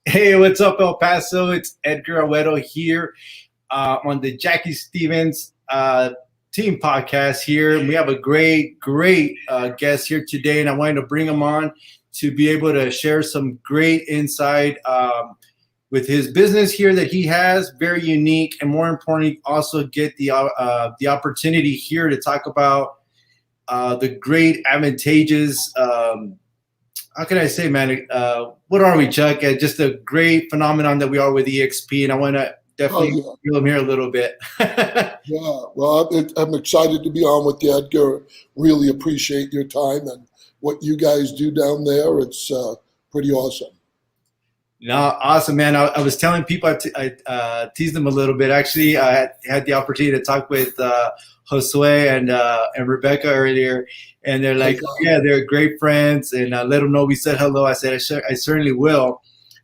Hey, what's up, El Paso? It's Edgar Awedo here on the Jackie Stevens team podcast here. We have a great guest here today, and I wanted to bring him on to be able to share some great insight with his business here that he has, very unique, and more importantly, also get the opportunity here to talk about the great advantageous. How can I say, man? What are we, Chuck? Just a great phenomenon that we are with EXP, and I want to Oh definitely yeah, feel him here a little bit. yeah. Well, I'm excited to be on with you, Edgar. Really appreciate your time and what you guys do down there. It's pretty awesome. No, awesome, man. I was telling people, I teased them a little bit. Actually, I had the opportunity to talk with Josue and Rebecca earlier, and they're like, oh, Okay. yeah, they're great friends, and I let them know we said hello. I said, I certainly will.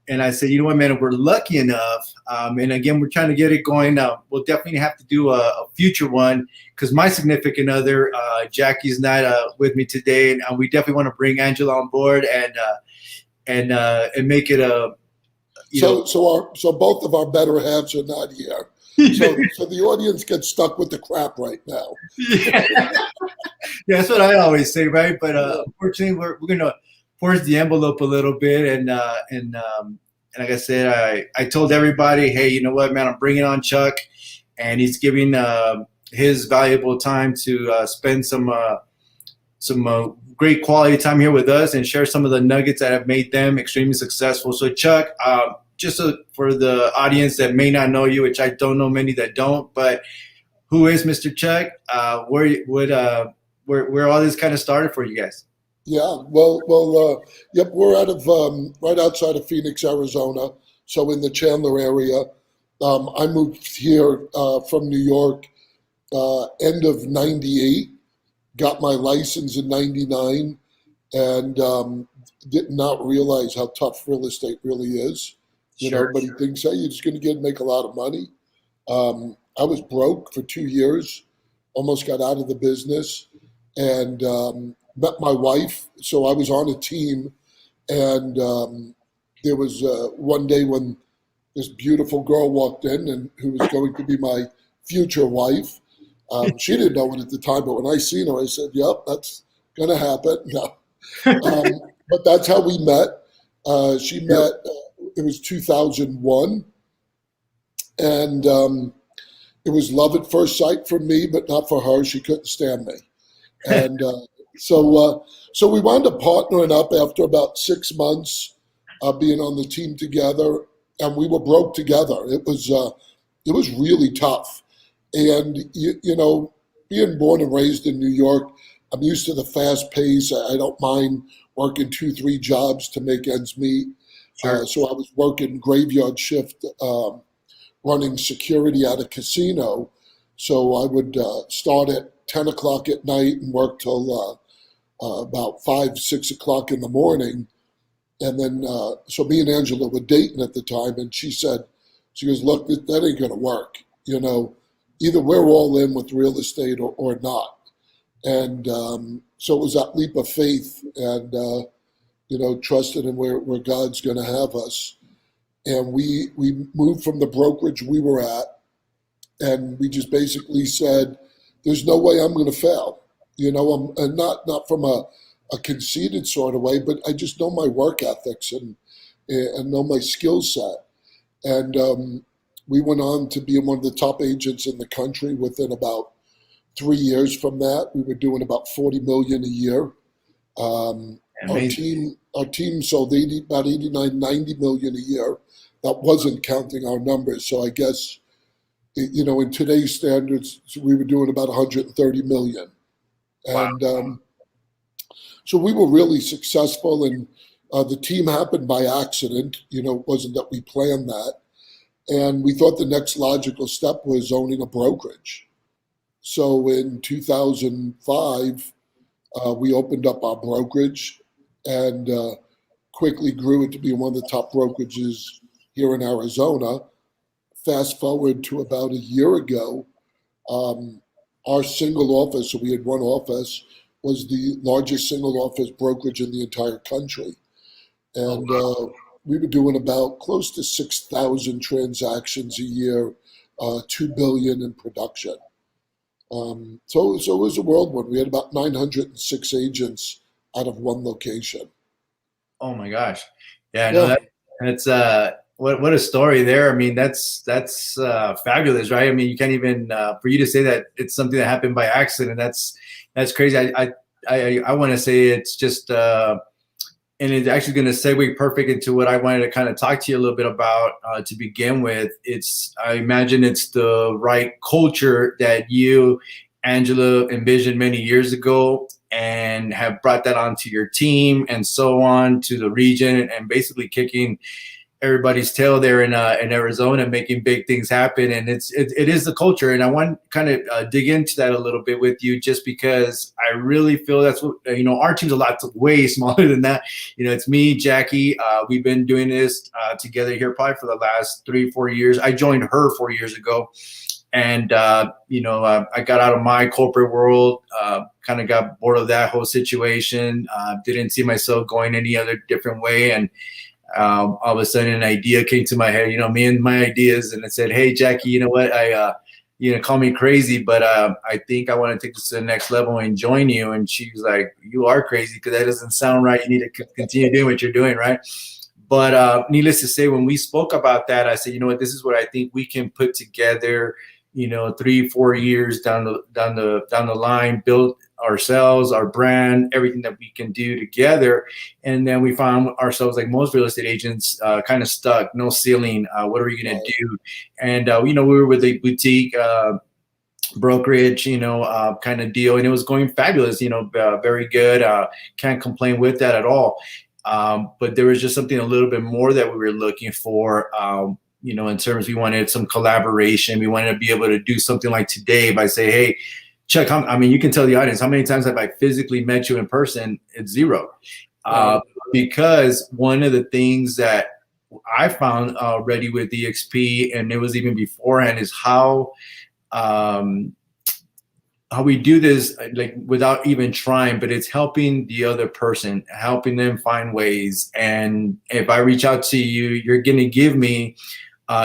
And I said, you know what, man, if we're lucky enough, and again, we're trying to get it going. We'll definitely have to do a future one because my significant other, Jackie's not with me today, and we definitely want to bring Angela on board and make it a, you know. So both of our better halves are not here. So the audience gets stuck with the crap right now. Yeah. Yeah, that's what I always say, right? But Yeah. unfortunately, we're gonna force the envelope a little bit, and like I said, I told everybody, hey, you know what, man, I'm bringing on Chuck, and he's giving his valuable time to spend some great quality time here with us and share some of the nuggets that have made them extremely successful. So, Chuck, just for the audience that may not know you, which I don't know many that don't, but who is Mr. Chuck? Where all this kind of started for you guys? Yeah. Yep. We're out of right outside of Phoenix, Arizona. So in the Chandler area. I moved here from New York end of '98. Got my license in '99 and did not realize how tough real estate really is. Sure. But he thinks, hey, you're just going to get make a lot of money. I was broke for 2 years, almost got out of the business, and met my wife. So I was on a team, and there was one day when this beautiful girl walked in, and who was going to be my future wife. She didn't know it at the time, but when I seen her, I said, "Yep, that's going to happen." No. But that's how we met. She Yep. met. It was 2001, and it was love at first sight for me, but not for her. She couldn't stand me, and so we wound up partnering up after about 6 months being on the team together, and we were broke together. It was really tough, and being born and raised in New York, I'm used to the fast pace. I don't mind working two, three jobs to make ends meet. Sure. So I was working graveyard shift, running security at a casino. So I would start at 10 o'clock at night and work till about 5, 6 o'clock in the morning. And then, so me and Angela were dating at the time, and she goes, look, that ain't going to work. Either we're all in with real estate or not. And so it was that leap of faith and, trusted in where God's going to have us. And we moved from the brokerage we were at, and we just basically said, there's no way I'm going to fail. And not from a conceited sort of way, but I just know my work ethics and know my skill set. And we went on to be one of the top agents in the country within about 3 years from that. We were doing about 40 million a year. Um, our Amazing. team sold about 89, 90 million a year. That wasn't counting our numbers. So I guess, in today's standards, we were doing about 130 million. Wow. And so we were really successful, and the team happened by accident. It wasn't that we planned that. And we thought the next logical step was owning a brokerage. So in 2005, we opened up our brokerage and quickly grew it to be one of the top brokerages here in Arizona. Fast forward to about a year ago, um, our single office, so we had one office, was the largest single office brokerage in the entire country. Oh, And wow. we were doing about close to 6,000 transactions a year, 2 billion in production. So it was a whirlwind. We had about 906 agents out of one location. Oh my gosh. Yeah, I know Yeah, that. That's what a story there. I mean, that's fabulous, right? I mean, you can't even for you to say that it's something that happened by accident. That's crazy. I want to say it's just and it's actually going to segue perfect into what I wanted to kind of talk to you a little bit about to begin with. I imagine it's the right culture that you, Angela, envisioned many years ago and have brought that onto your team and so on to the region and basically kicking everybody's tail there in Arizona, making big things happen. And it is the culture. And I want to kind of dig into that a little bit with you, just because I really feel that's what, our team's a lot way smaller than that. It's me, Jackie. We've been doing this together here probably for the last 3-4 years. I joined her 4 years ago. And, I got out of my corporate world, kind of got bored of that whole situation, didn't see myself going any other different way. And all of a sudden an idea came to my head, me and my ideas. And I said, hey, Jackie, you know what? Call me crazy, but I think I want to take this to the next level and join you. And she was like, you are crazy because that doesn't sound right. You need to continue doing what you're doing, right? But needless to say, when we spoke about that, I said, you know what, this is what I think we can put together, 3-4 years down the line, build ourselves, our brand, everything that we can do together. And then we found ourselves, like most real estate agents, kind of stuck, no ceiling. What are we going to do? And, we were with a boutique brokerage, kind of deal, and it was going fabulous, very good. Can't complain with that at all. But there was just something a little bit more that we were looking for. In terms, we wanted some collaboration. We wanted to be able to do something like today by say, hey, Chuck, you can tell the audience, how many times have I physically met you in person? It's zero. Because one of the things that I found already with EXP, and it was even beforehand, is how we do this like without even trying, but it's helping the other person, helping them find ways. And if I reach out to you, you're going to give me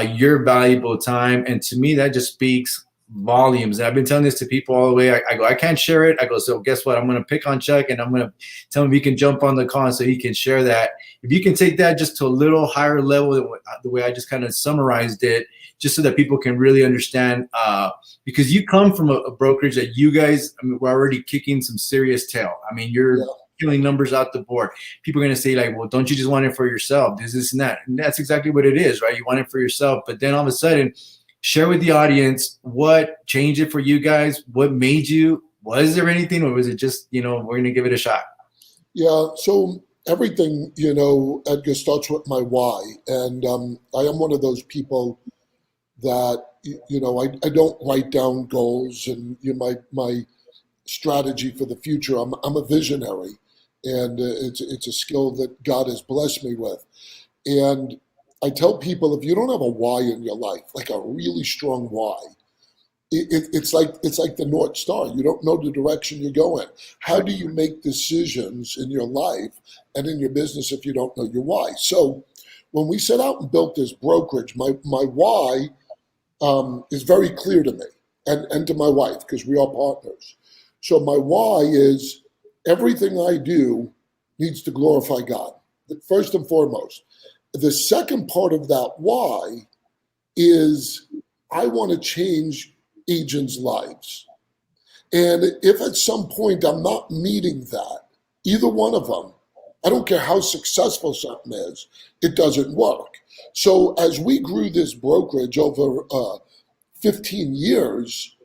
your valuable time. And to me, that just speaks volumes. And I've been telling this to people all the way. I go, I can't share it. I go, so guess what? I'm going to pick on Chuck and I'm going to tell him he can jump on the call so he can share that. If you can take that just to a little higher level, the way I just kind of summarized it, just so that people can really understand, because you come from a brokerage that you guys, we're already kicking some serious tail. You're killing numbers out the board. People are going to say like, well, don't you just want it for yourself? This and that. And that's exactly what it is, right? You want it for yourself. But then all of a sudden, share with the audience what changed it for you guys. What made you? Was there anything, or was it just, we're going to give it a shot? Yeah. So everything, Edgar, starts with my why. And I am one of those people that, I don't write down goals and my strategy for the future. I'm a visionary, and it's a skill that God has blessed me with. And I tell people, if you don't have a why in your life, like a really strong why, it's like the North Star. You don't know the direction you're going. How do you make decisions in your life and in your business if you don't know your why? So when we set out and built this brokerage, my why is very clear to me and to my wife, because we are partners. So my why is everything I do needs to glorify God, first and foremost. The second part of that why is I want to change agents' lives. And if at some point I'm not meeting that, either one of them, I don't care how successful something is, it doesn't work. So as we grew this brokerage over 15 years,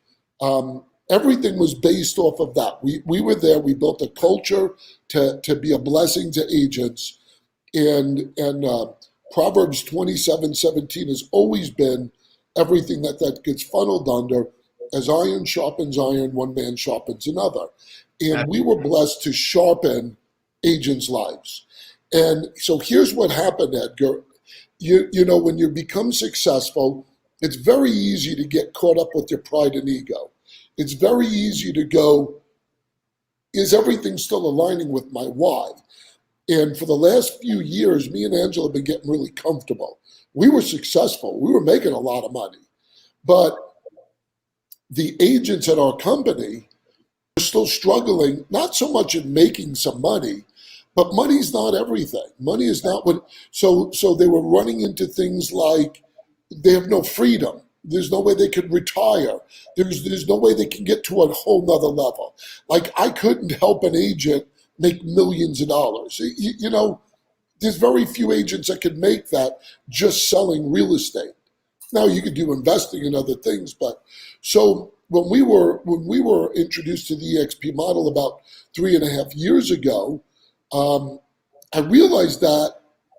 everything was based off of that. We were there. We built a culture to be a blessing to agents. And Proverbs 27:17 has always been everything that gets funneled under. As iron sharpens iron, one man sharpens another. And we were blessed to sharpen agents' lives. And so here's what happened, Edgar. When you become successful, it's very easy to get caught up with your pride and ego. It's very easy to go, is everything still aligning with my why? And for the last few years, me and Angela have been getting really comfortable. We were successful. We were making a lot of money. But the agents at our company are still struggling, not so much in making some money, but money's not everything. Money is not what, so they were running into things like they have no freedom. There's no way they could retire. There's no way they can get to a whole nother level. Like I couldn't help an agent make millions of dollars. You know, there's very few agents that could make that just selling real estate. Now you could do investing and other things, but so when we were introduced to the EXP model about 3.5 years ago, um, I realized that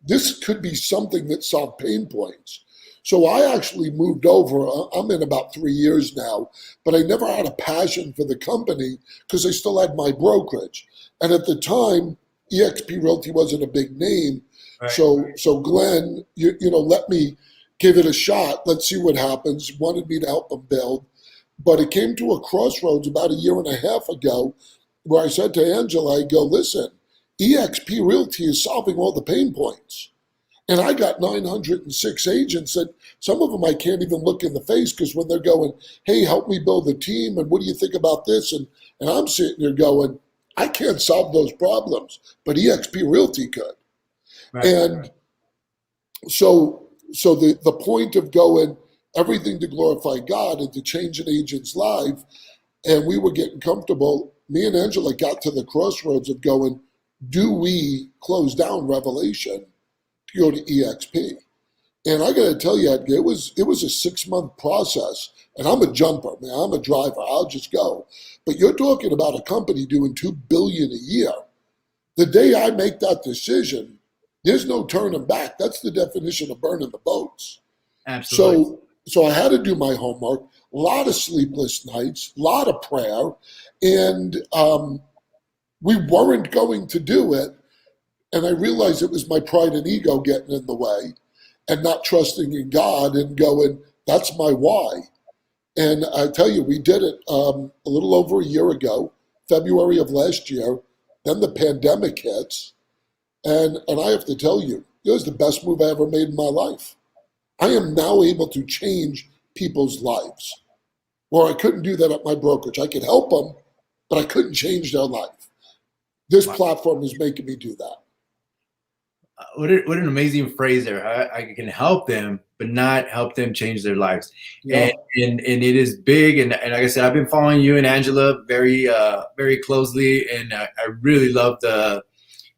this could be something that solved pain points. So I actually moved over. I'm in about 3 years now, but I never had a passion for the company because I still had my brokerage. And at the time, EXP Realty wasn't a big name. Right. So Glenn, let me give it a shot. Let's see what happens. Wanted me to help him build. But it came to a crossroads about a year and a half ago where I said to Angela, I go, listen, EXP Realty is solving all the pain points. And I got 906 agents that some of them I can't even look in the face because when they're going, hey, help me build a team and what do you think about this? And I'm sitting there going, I can't solve those problems, but EXP Realty could. Right. And so the point of going everything to glorify God and to change an agent's life, and we were getting comfortable, me and Angela got to the crossroads of going, do we close down Revelation to go to EXP? And I got to tell you, Edgar, it was a 6 month process. And I'm a jumper, man. I'm a driver. I'll just go. But you're talking about a company doing $2 billion a year. The day I make that decision, there's no turning back. That's the definition of burning the boats. Absolutely. So I had to do my homework. A lot of sleepless nights, a lot of prayer, and we weren't going to do it. And I realized it was my pride and ego getting in the way and not trusting in God and going, that's my why. And I tell you, we did it a little over a year ago, February of last year. Then the pandemic hits. And I have to tell you, it was the best move I ever made in my life. I am now able to change people's lives where I couldn't do that at my brokerage. I could help them, but I couldn't change their life. This Wow. platform is making me do that. What an amazing phrase there. I can help them, but not help them change their lives. Yeah. And it is big. And like I said, I've been following you and Angela very closely. And I really love the,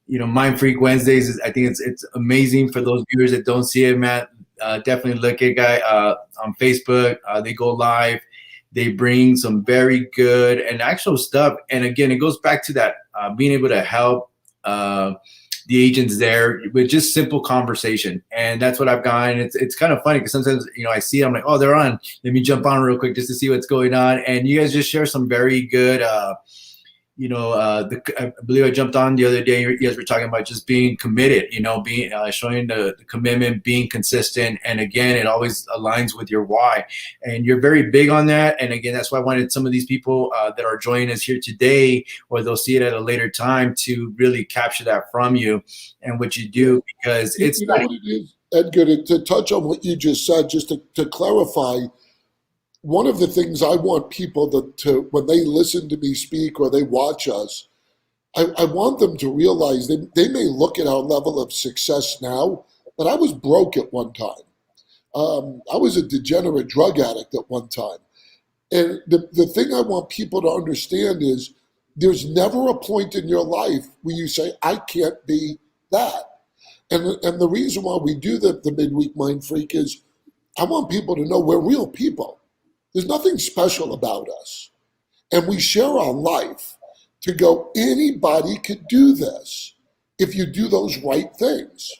Mind Freak Wednesdays. I think it's amazing for those viewers that don't see it, Matt. Definitely look at guy on Facebook. They go live. They bring some very good and actual stuff. And again, it goes back to that being able to help the agents there with just simple conversation. And that's what I've gotten. It's kind of funny because sometimes, I see, I'm like, oh, they're on. Let me jump on real quick just to see what's going on. And you guys just share some very good I believe I jumped on the other day. You guys were talking about just being committed, being showing the commitment, being consistent, and again, it always aligns with your why. And you're very big on that. And again, that's why I wanted some of these people that are joining us here today, or they'll see it at a later time, to really capture that from you and what you do, because it's You know what it is, Edgar, to touch on what you just said, just to clarify. One of the things I want people to when they listen to me speak or they watch us, I want them to realize they may look at our level of success now, but I was broke at one time. I was a degenerate drug addict at one time. And the thing I want people to understand is there's never a point in your life where you say, I can't be that. And the reason why we do the midweek mind freak is I want people to know we're real people. There's nothing special about us. And we share our life to go, anybody could do this if you do those right things.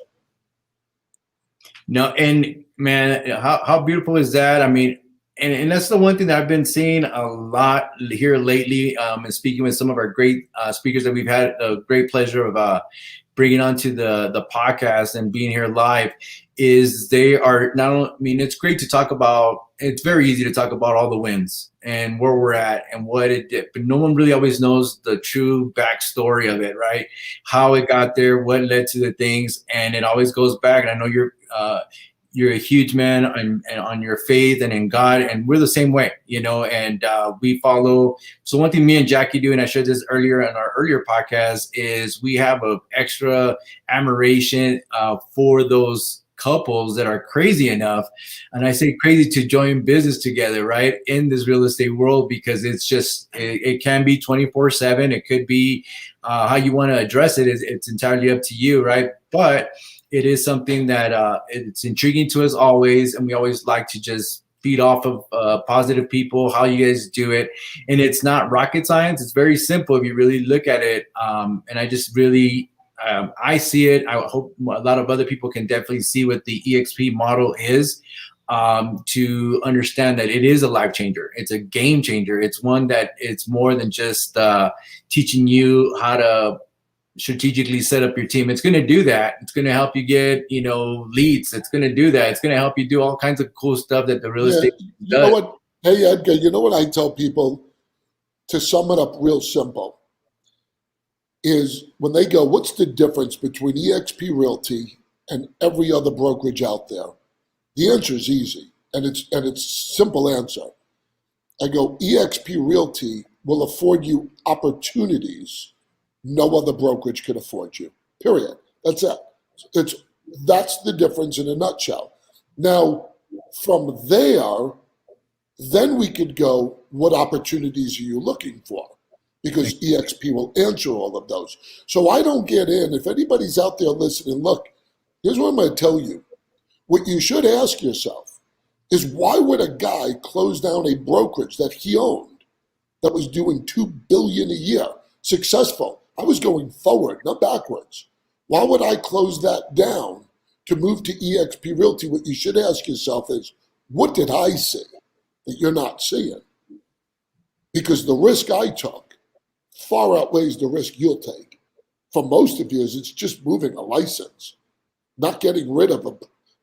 No, and man, how beautiful is that? I mean, and that's the one thing that I've been seeing a lot here lately, and speaking with some of our great speakers that we've had the great pleasure of bringing onto the podcast and being here live, is they are not only, I mean, it's great to talk about, it's very easy to talk about all the wins and where we're at and what it did, but no one really always knows the true backstory of it, right? How it got there, what led to the things, and it always goes back. And I know you're a huge man on your faith and in God, and we're the same way, you know. And we follow. So one thing me and Jackie do, and I shared this earlier in our earlier podcast, is we have an extra admiration for those couples that are crazy enough, and I say crazy, to join business together, right, in this real estate world, because it's just it can be 24/7. It could be how you want to address it. It's entirely up to you, right? But it is something that it's intriguing to us always, and we always like to just feed off of positive people, how you guys do it. And it's not rocket science. It's very simple if you really look at it. And I just really, I see it. I hope a lot of other people can definitely see what the EXP model is, to understand that it is a life changer. It's a game changer. It's one that it's more than just teaching you how to strategically set up your team. It's going to do that. It's going to help you get, you know, leads. It's going to do that. It's going to help you do all kinds of cool stuff that the real estate You does. know what? Hey, Edgar, you know what I tell people, to sum it up real simple, is when they go, what's the difference between EXP Realty and every other brokerage out there? The answer is easy, and it's simple answer. I go, EXP Realty will afford you opportunities no other brokerage can afford you. Period. That's it. It's that's the difference in a nutshell. Now, from there, then we could go, what opportunities are you looking for? Because EXP will answer all of those. So I don't get in. If anybody's out there listening, look, here's what I'm going to tell you. What you should ask yourself is, why would a guy close down a brokerage that he owned that was doing $2 billion a year, successful? I was going forward, not backwards. Why would I close that down to move to EXP Realty? What you should ask yourself is, what did I see that you're not seeing? Because the risk I took far outweighs the risk you'll take. For most of you, it's just moving a license, not getting rid of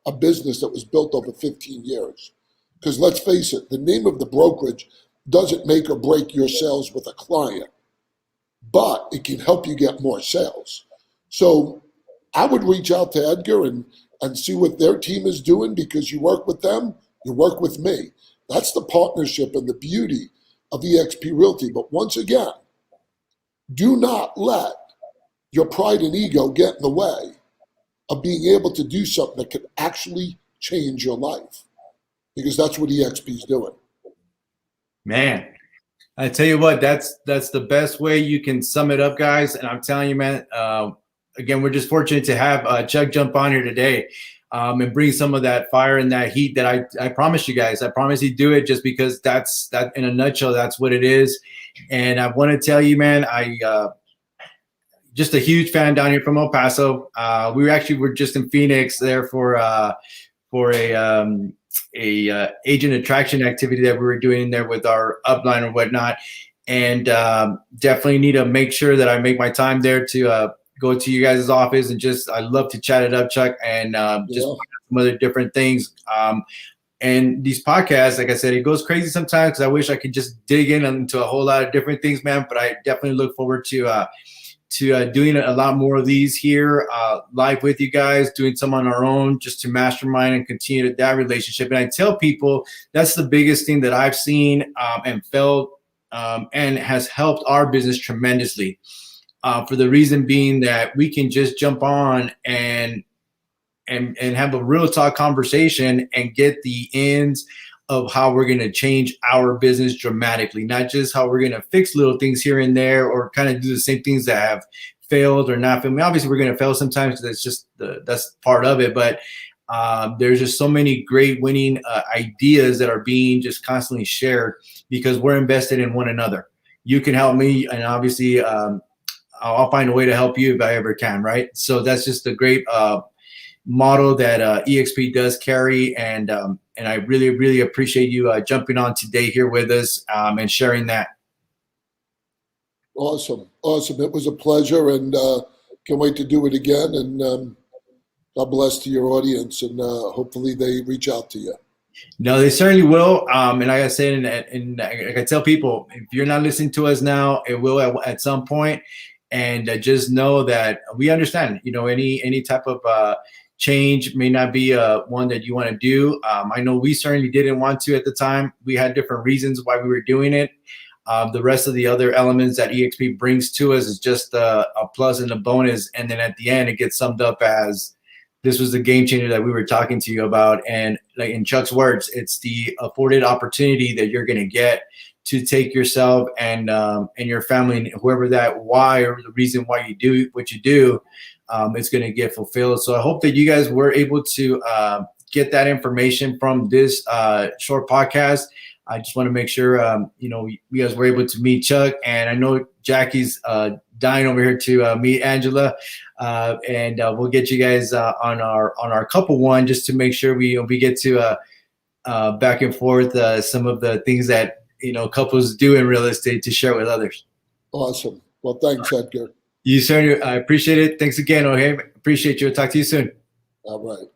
a business that was built over 15 years. Because let's face it, the name of the brokerage doesn't make or break your sales with a client, but it can help you get more sales. So I would reach out to Edgar and see what their team is doing, because you work with them, you work with me. That's the partnership and the beauty of EXP Realty. But once again, do not let your pride and ego get in the way of being able to do something that could actually change your life, because that's what EXP is doing. Man, I tell you what, that's the best way you can sum it up, guys. And I'm telling you, man, again, we're just fortunate to have Chuck jump on here today, and bring some of that fire and that heat that I promise you guys. I promise he'd do it, just because that's that in a nutshell. That's what it is. And I want to tell you, man, just a huge fan down here from El Paso. We're just in Phoenix there for a agent attraction activity that we were doing there with our upline and whatnot, and definitely need to make sure that I make my time there to go to you guys' office, and just I love to chat it up, Chuck, and just some other different things. And these podcasts, like I said, it goes crazy sometimes, because I wish I could just dig in into a whole lot of different things, man. But I definitely look forward to doing a lot more of these here live with you guys, doing some on our own, just to mastermind and continue that relationship. And I tell people that's the biggest thing that I've seen and felt, and has helped our business tremendously, for the reason being that we can just jump on and have a real talk conversation and get the ends of how we're going to change our business dramatically, not just how we're going to fix little things here and there, or kind of do the same things that have failed or not failed. I mean, obviously we're going to fail sometimes, because that's just that's part of it. But there's just so many great winning ideas that are being just constantly shared, because we're invested in one another. You can help me, and obviously I'll find a way to help you if I ever can, right? So that's just a great motto that EXP does carry. And and I really, really appreciate you jumping on today here with us and sharing that. Awesome. It was a pleasure, and can't wait to do it again. And God bless to your audience, and hopefully they reach out to you. No, they certainly will. And like I said, and like I tell people, if you're not listening to us now, it will at some point. And just know that we understand. Any type of change may not be one that you want to do. I know we certainly didn't want to at the time. We had different reasons why we were doing it. The rest of the other elements that EXP brings to us is just a plus and a bonus. And then at the end, it gets summed up as this was the game changer that we were talking to you about. And like in Chuck's words, it's the afforded opportunity that you're going to get to take yourself and your family and whoever that why or the reason why you do what you do, it's going to get fulfilled. So I hope that you guys were able to get that information from this short podcast. I just want to make sure, you guys were able to meet Chuck, and I know Jackie's dying over here to meet Angela, and we'll get you guys on our couple one just to make sure we get to back and forth some of the things that couples do in real estate to share with others. Awesome. Well, thanks, Edgar. You certainly, I appreciate it. Thanks again, okay? Appreciate you. I'll talk to you soon. All right.